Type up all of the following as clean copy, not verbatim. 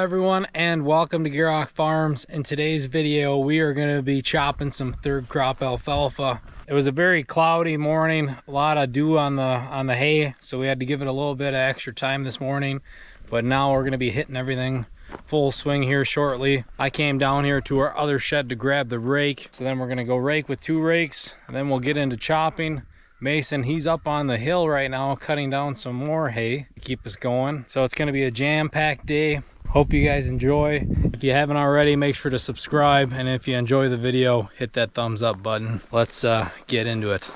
everyone, and welcome to Gierok Farms. In today's video, we are going to be chopping some third crop alfalfa. It was a very cloudy morning, a lot of dew on the hay, so we had to give it a little bit of extra time this morning. But now we're going to be hitting everything full swing here shortly. I came down here to our other shed to grab the rake, so then we're going to go rake with 2 rakes, and then we'll get into chopping. Mason, he's up on the hill right now cutting down some more hay to keep us going. So it's going to be a jam-packed day. Hope you guys enjoy. If you haven't already, make sure to subscribe, and if you enjoy the video, hit that thumbs up button. Let's get into it.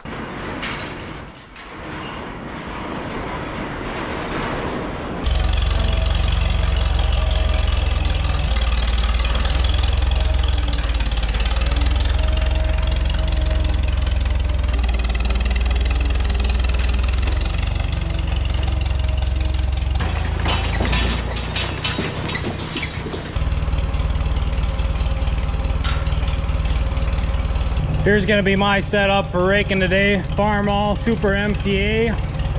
Here's gonna be my setup for raking today. Farmall Super M TA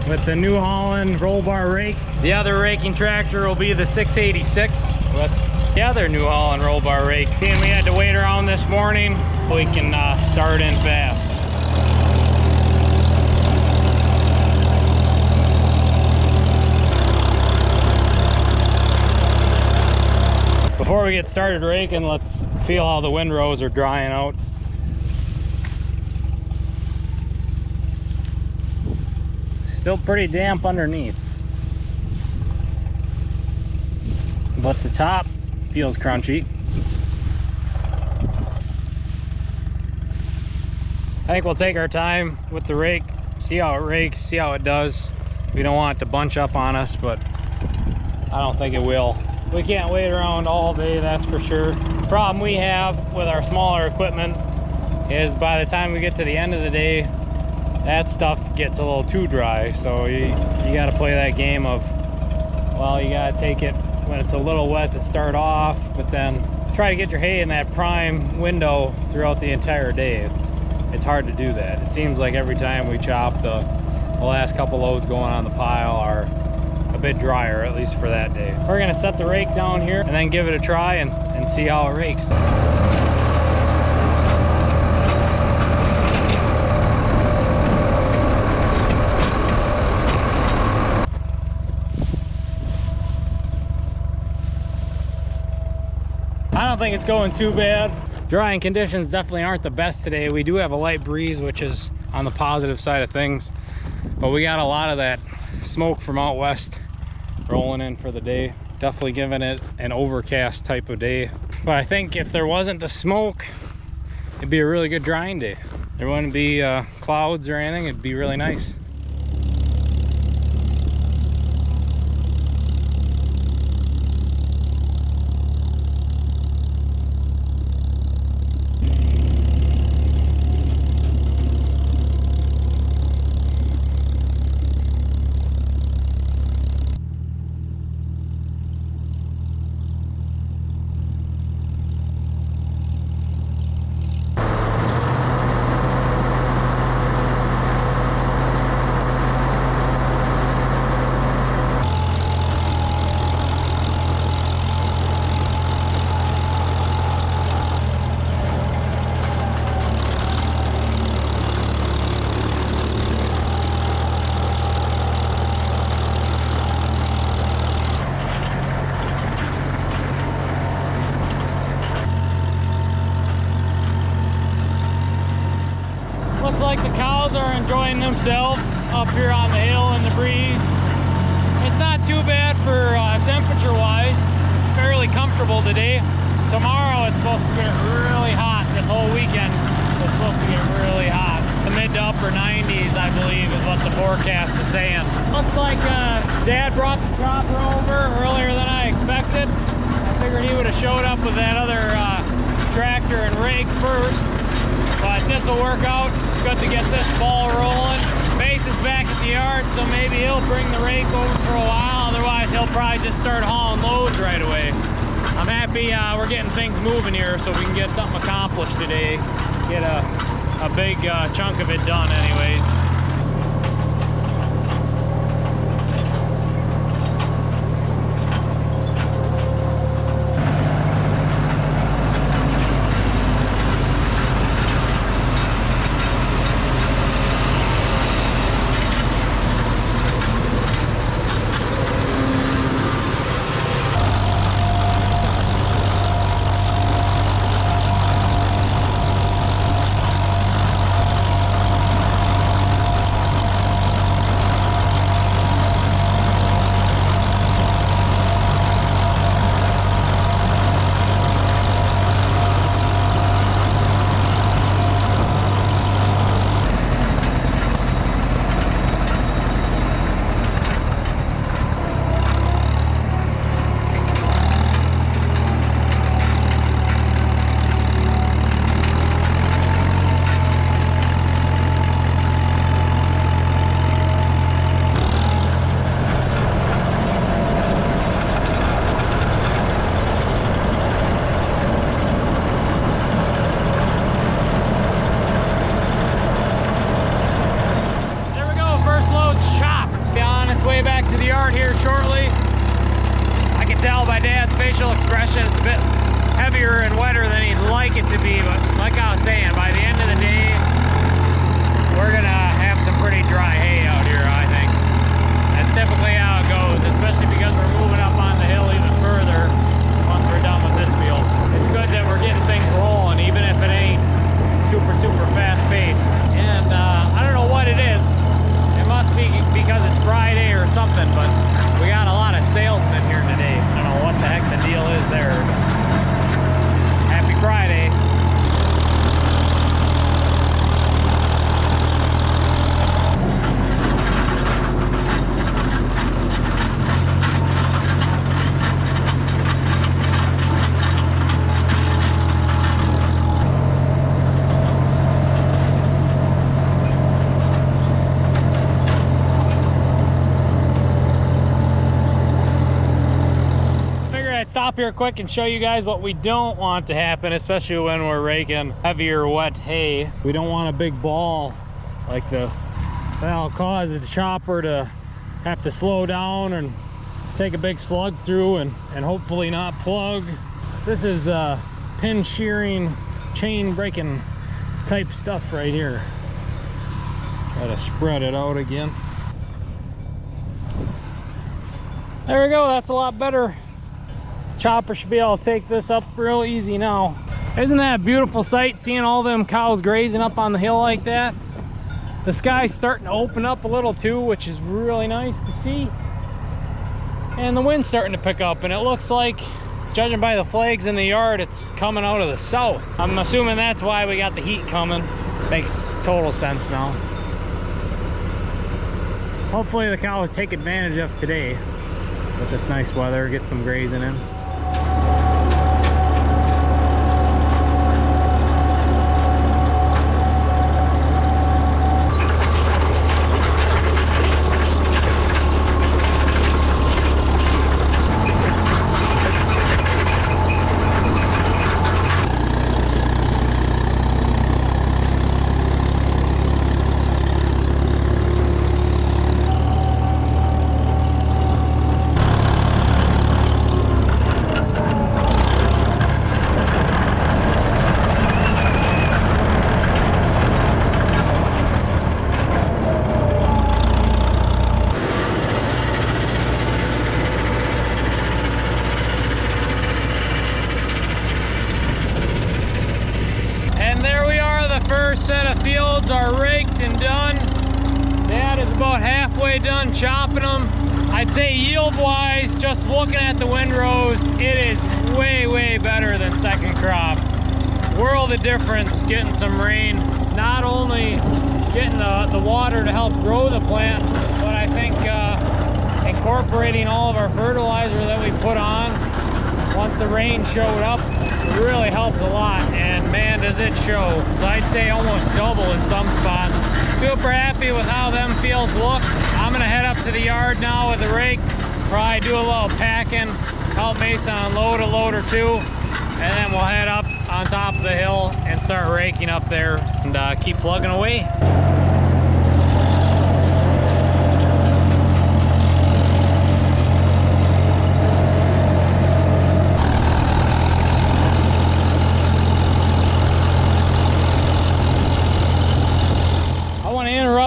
with the New Holland roll bar rake. The other raking tractor will be the 686 with the other New Holland roll bar rake. And we had to wait around this morning. We can start in fast. Before we get started raking, let's feel how the windrows are drying out. Still pretty damp underneath, but the top feels crunchy. I think we'll take our time with the rake, see how it rakes, see how it does. We don't want it to bunch up on us, but I don't think it will. We can't wait around all day, that's for sure. The problem we have with our smaller equipment is by the time we get to the end of the day, that stuff gets a little too dry. So you got to play that game of, well, you got to take it when it's a little wet to start off, but then try to get your hay in that prime window throughout the entire day. It's hard to do that. It seems like every time we chop, the last couple loads going on the pile are a bit drier, at least for that day. We're gonna set the rake down here and then give it a try and see how it rakes. I don't think it's going too bad. Drying conditions definitely aren't the best today. We do have a light breeze, which is on the positive side of things, but we got a lot of that smoke from out west rolling in for the day. Definitely giving it an overcast type of day. But I think if there wasn't the smoke, it'd be a really good drying day. There wouldn't be clouds or anything. It'd be really nice. Looks like the cows are enjoying themselves up here on the hill in the breeze. It's not too bad for temperature wise. It's fairly comfortable today. Tomorrow it's supposed to get really hot. This whole weekend it's supposed to get really hot. The mid to upper 90s, I believe, is what the forecast is saying. Looks like Dad brought the chopper over earlier than I expected. I figured he would have showed up with that other tractor and rake first. But this will work out. It's good to get this ball rolling. Mason's back at the yard, so maybe he'll bring the rake over for a while. Otherwise, he'll probably just start hauling loads right away. I'm happy we're getting things moving here so we can get something accomplished today. Get a big chunk of it done anyways. like it to be, but like I was saying, by the end of the day, we're gonna have some pretty dry hay out here, I think. That's typically how it goes, especially because we're moving up on the hill even further once we're done with this field. It's good that we're getting things rolling, even if it ain't super fast paced. And I don't know what it is. It must be because it's Friday or something, but we got a lot of salesmen here today. I don't know what the heck the deal is there. Happy Friday. Stop here quick and show you guys what we don't want to happen, especially when we're raking heavier wet hay. We don't want a big ball like this. That'll cause the chopper to have to slow down and take a big slug through and hopefully not plug. This is pin shearing, chain breaking type stuff right here. Gotta spread it out again. There we go, that's a lot better. Chopper should be able to take this up real easy now. Isn't that a beautiful sight, seeing all them cows grazing up on the hill like that? The sky's starting to open up a little too, which is really nice to see. And the wind's starting to pick up, and it looks like, judging by the flags in the yard, it's coming out of the south. I'm assuming that's why we got the heat coming. Makes total sense now. Hopefully the cows take advantage of today with this nice weather, get some grazing in. Set of fields are raked and done. Dad is about halfway done chopping them. I'd say yield wise, just looking at the windrows, it is way better than second crop. World of difference getting some rain. Not only getting the water to help grow the plant, but I think incorporating all of our fertilizer that we put on once the rain showed up really helped a lot, and man does it show. So I'd say almost double in some spots. Super happy with how them fields look. I'm gonna head up to the yard now with the rake, probably do a little packing, help Mason unload a load or two, and then we'll head up on top of the hill and start raking up there and keep plugging away.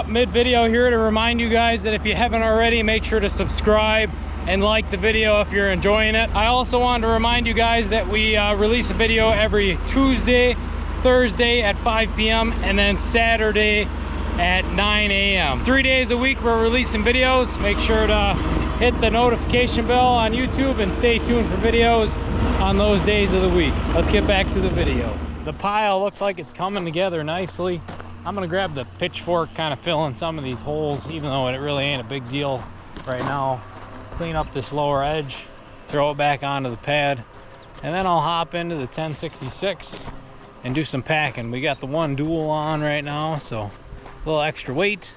Mid-video here to remind you guys that if you haven't already, make sure to subscribe and like the video if you're enjoying it. I also wanted to remind you guys that we release a video every Tuesday, Thursday at 5 p.m. and then Saturday at 9 a.m. 3 days a week we're releasing videos. Make sure to hit the notification bell on YouTube and stay tuned for videos on those days of the week. Let's get back to the video. The pile looks like it's coming together nicely. I'm gonna grab the pitchfork, kind of fill in some of these holes, even though it really ain't a big deal right now. Clean up this lower edge, throw it back onto the pad, and then I'll hop into the 1066 and do some packing. We got the one dual on right now, so a little extra weight.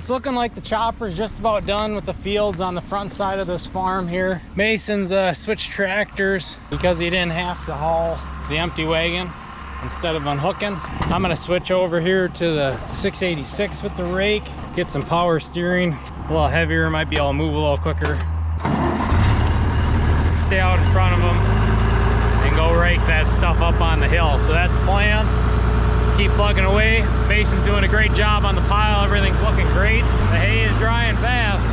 It's looking like the chopper's just about done with the fields on the front side of this farm here. Mason's switched tractors because he didn't have to haul the empty wagon instead of unhooking. I'm gonna switch over here to the 686 with the rake, get some power steering, a little heavier, might be able to move a little quicker. Stay out in front of them and go rake that stuff up on the hill. So that's the plan. Keep plugging away. Mason's doing a great job on the pile. Everything's looking great. The hay is drying fast.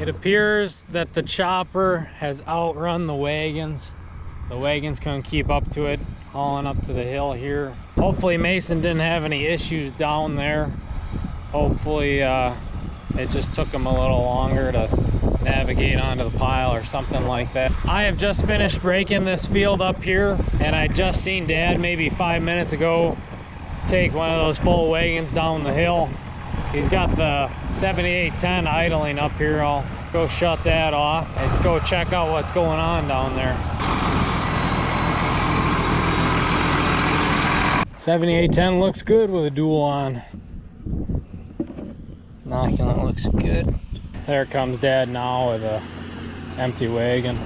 Appears that the chopper has outrun the wagons. The wagons couldn't keep up to it, hauling up to the hill here. Hopefully Mason didn't have any issues down there. Hopefully it just took him a little longer to navigate onto the pile or something like that. I have just finished raking this field up here, and I just seen Dad maybe 5 minutes ago take one of those full wagons down the hill. He's got the 7810 idling up here. I'll go shut that off and go check out what's going on down there. 7810 looks good with a dual on. Inoculant looks good. There comes Dad now with a empty wagon.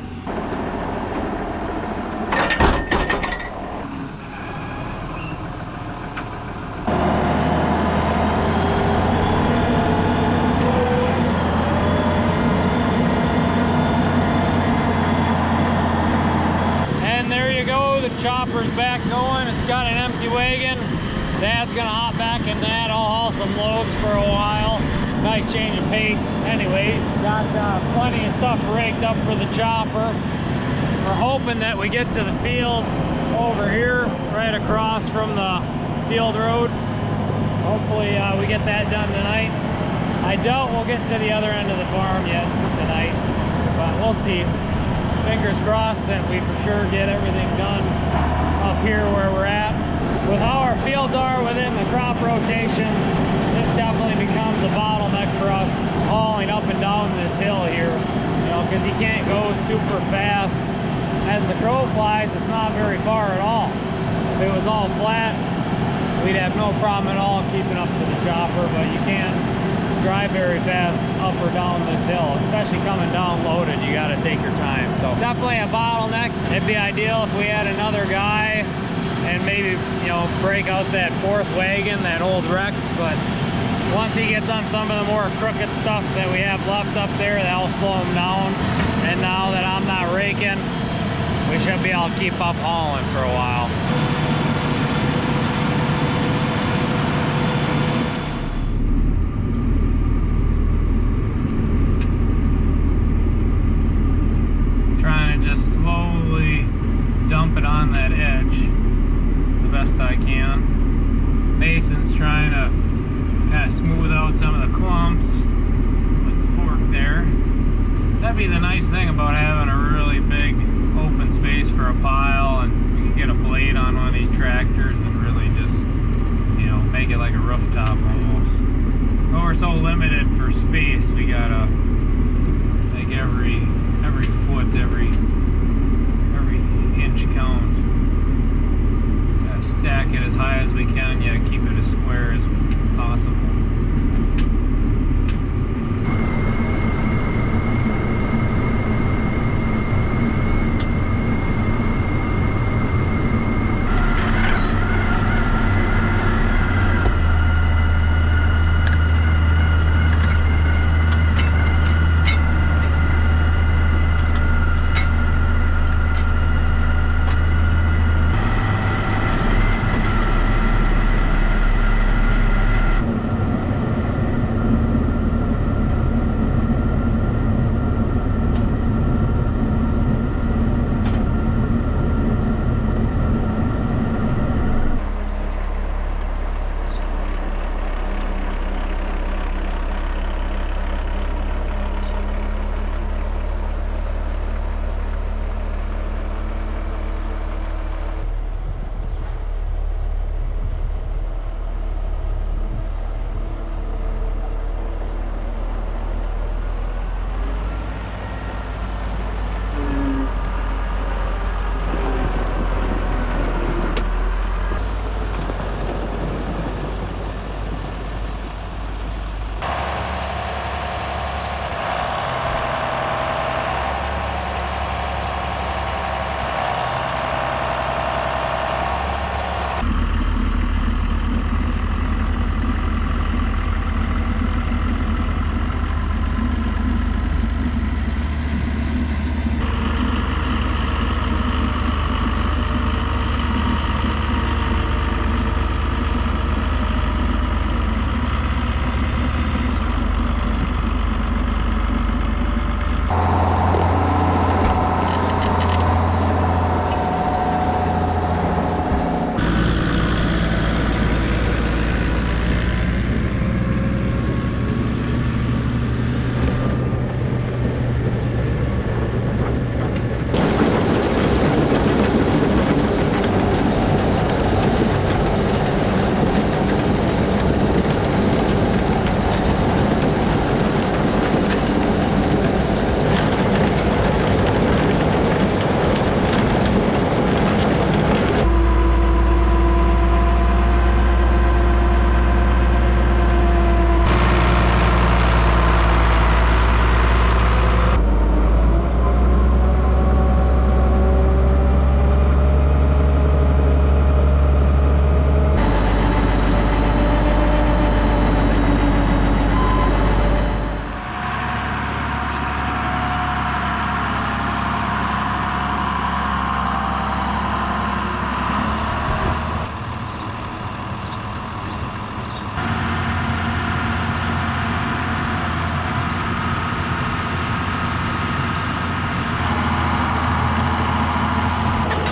Chopper's back going. It's got an empty wagon. Dad's gonna hop back in that. I'll haul some loads for a while. Nice change of pace. Anyways, got plenty of stuff raked up for the chopper. We're hoping that we get to the field over here, right across from the field road. Hopefully we get that done tonight. I doubt we'll get to the other end of the farm yet tonight, but we'll see. Fingers crossed that we for sure get everything done up here where we're at. With how our fields are within the crop rotation, this definitely becomes a bottleneck for us hauling up and down this hill here, you know, because you can't go super fast. As the crow flies, it's not very far at all. If it was all flat, we'd have no problem at all keeping up to the chopper, but you can't drive very fast up or down this hill, especially coming down loaded. You got to take your time. So definitely a bottleneck. It'd be ideal if we had another guy and maybe, you know, break out that fourth wagon, that old Rex. But once he gets on some of the more crooked stuff that we have left up there, that'll slow him down. And now that I'm not raking, we should be able to keep up hauling for a while. Slowly dump it on that edge the best I can. Mason's trying to kind of smooth out some of the clumps with the fork there. That'd be the nice thing about having a really big open space for a pile, and we can get a blade on one of these tractors and really just, you know, make it like a rooftop almost. But we're so limited for space, we gotta make every foot, every inch count. Gotta stack it as high as we can, yet keep it as square as possible.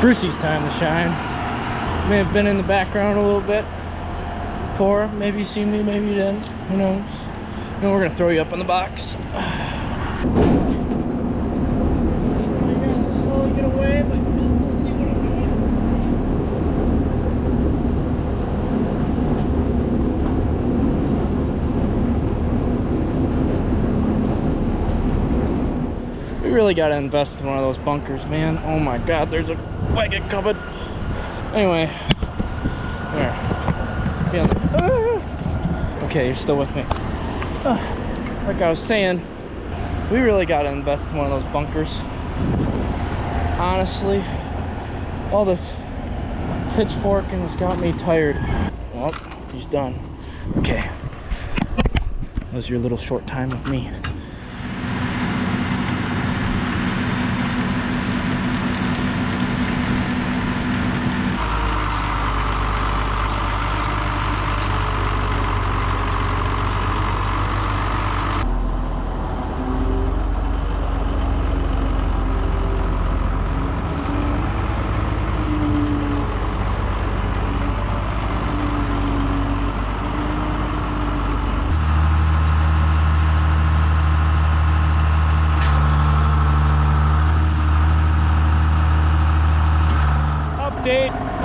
Brucey's time to shine. May have been in the background a little bit before. Maybe you seen me, maybe you didn't. Who knows? No, we're gonna throw you up in the box. Slowly get away, but just see what I'm doing. We really gotta invest in one of those bunkers, man. Oh my god, there's a wagon coming. Anyway, there. Okay, you're still with me. Like I was saying, we really gotta invest in one of those bunkers. Honestly, all this pitchforking has got me tired. Well, he's done. Okay, that was your little short time with me.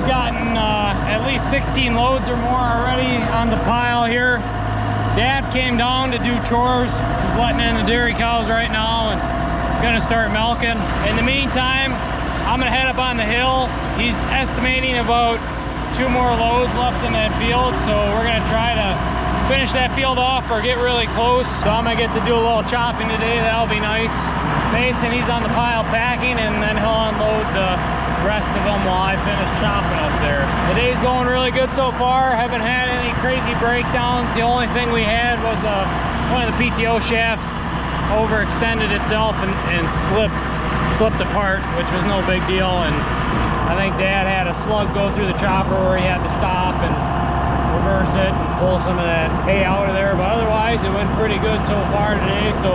Gotten at least 16 loads or more already on the pile here. Dad came down to do chores. He's letting in the dairy cows right now and gonna start milking. In the meantime, I'm gonna head up on the hill. He's estimating about 2 more loads left in that field, so we're gonna try to finish that field off or get really close. So I'm gonna get to do a little chopping today. That'll be nice. Mason, he's on the pile packing, and then he'll unload the rest of them while I finish chopping up there. The day's going really good so far. Haven't had any crazy breakdowns. The only thing we had was one of the PTO shafts overextended itself and slipped apart, which was no big deal. And I think Dad had a slug go through the chopper where he had to stop and reverse it and pull some of that hay out of there. But otherwise, it went pretty good so far today. So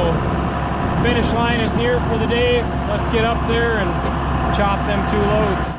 finish line is near for the day. Let's get up there and chop them 2 loads.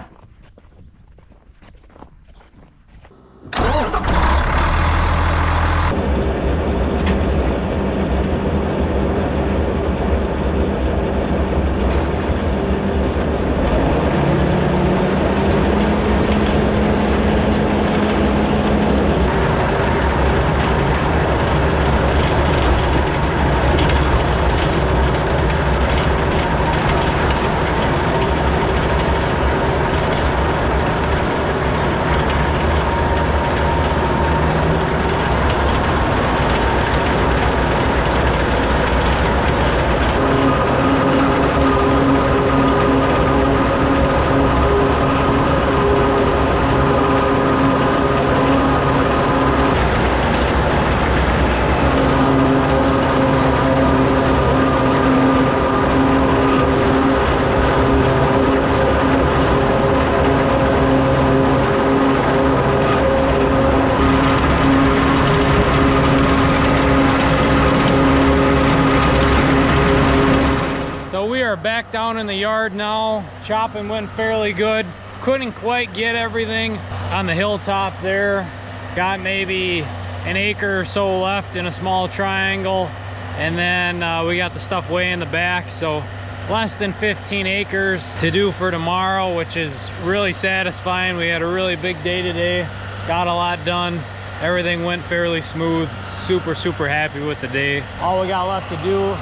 Back down in the yard now. Chopping went fairly good. Couldn't quite get everything on the hilltop there. Got maybe an acre or so left in a small triangle, and then we got the stuff way in the back, so less than 15 acres to do for tomorrow, which is really satisfying. We had a really big day today, got a lot done. Everything went fairly smooth. Super happy with the day. All we got left to do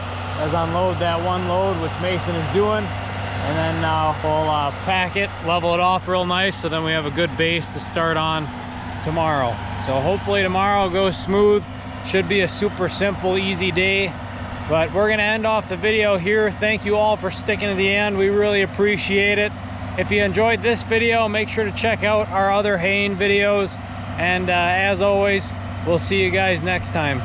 is unload that 1 load, which Mason is doing, and then we'll pack it, level it off real nice, so then we have a good base to start on tomorrow. So hopefully tomorrow goes smooth. Should be a super simple, easy day. But we're gonna end off the video here. Thank you all for sticking to the end. We really appreciate it. If you enjoyed this video, make sure to check out our other haying videos. And as always, we'll see you guys next time.